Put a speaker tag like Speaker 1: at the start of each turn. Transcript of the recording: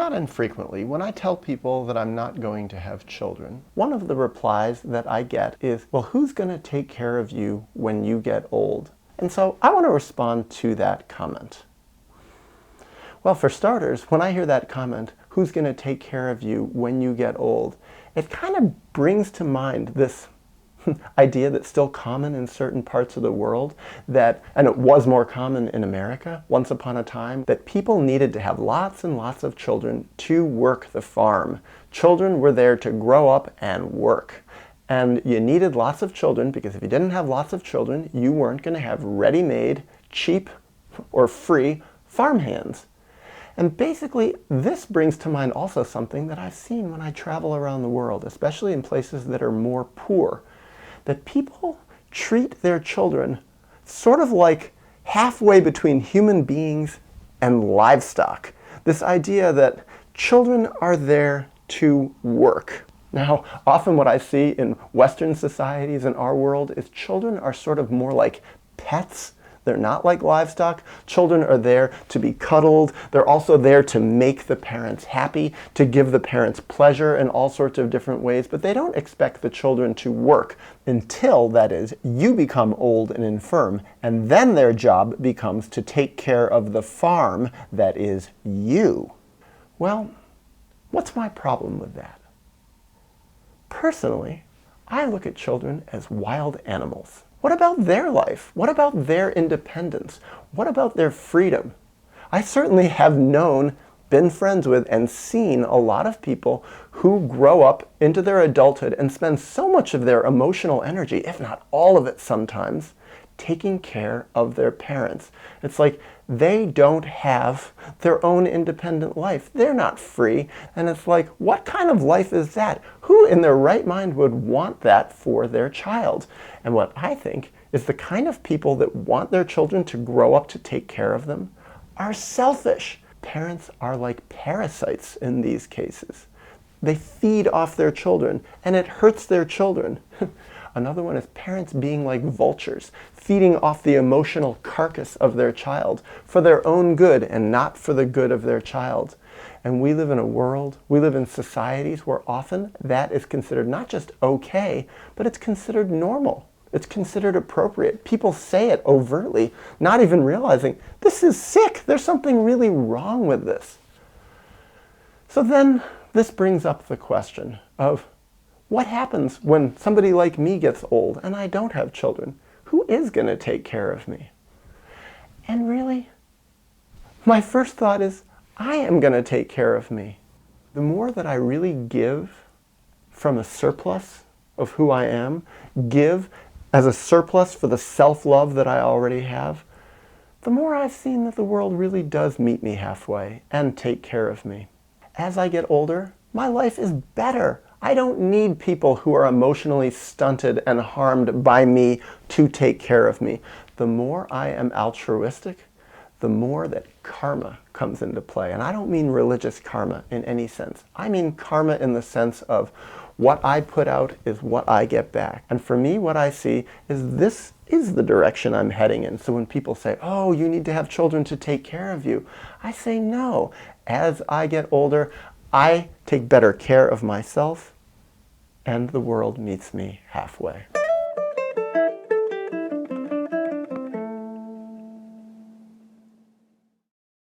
Speaker 1: Not infrequently, when I tell people that I'm not going to have children, one of the replies that I get is, well, who's going to take care of you when you get old? And so I want to respond to that comment. Well, for starters, when I hear that comment, who's going to take care of you when you get old, it kind of brings to mind this idea that's still common in certain parts of the world, and it was more common in America once upon a time, that people needed to have lots and lots of children to work the farm. Children were there to grow up and work. And you needed lots of children because if you didn't have lots of children, you weren't going to have ready-made, cheap, or free farmhands. And basically, this brings to mind also something that I've seen when I travel around the world, especially in places that are more poor, that people treat their children sort of like halfway between human beings and livestock. This idea that children are there to work. Now, often what I see in Western societies in our world is children are sort of more like pets. They're not like livestock. Children are there to be cuddled. They're also there to make the parents happy, to give the parents pleasure in all sorts of different ways, but they don't expect the children to work until, that is, you become old and infirm, and then their job becomes to take care of the farm that is you. Well, what's my problem with that? Personally, I look at children as wild animals. What about their life? What about their independence? What about their freedom? I certainly have known, been friends with, and seen a lot of people who grow up into their adulthood and spend so much of their emotional energy, if not all of it sometimes, taking care of their parents. It's like they don't have their own independent life. They're not free. And it's like, what kind of life is that? Who in their right mind would want that for their child? And what I think is the kind of people that want their children to grow up to take care of them are selfish. Parents are like parasites in these cases. They feed off their children, and it hurts their children. Another one is parents being like vultures, feeding off the emotional carcass of their child for their own good and not for the good of their child. And we live in a world, we live in societies where often that is considered not just okay, but it's considered normal. It's considered appropriate. People say it overtly, not even realizing this is sick. There's something really wrong with this. So then this brings up the question of, what happens when somebody like me gets old and I don't have children? Who is going to take care of me? And really, my first thought is, I am going to take care of me. The more that I really give from a surplus of who I am, give as a surplus for the self-love that I already have, the more I've seen that the world really does meet me halfway and take care of me. As I get older, my life is better. I don't need people who are emotionally stunted and harmed by me to take care of me. The more I am altruistic, the more that karma comes into play. And I don't mean religious karma in any sense. I mean karma in the sense of what I put out is what I get back. And for me, what I see is this is the direction I'm heading in. So when people say, oh, you need to have children to take care of you, I say no. As I get older, I take better care of myself, and the world meets me halfway.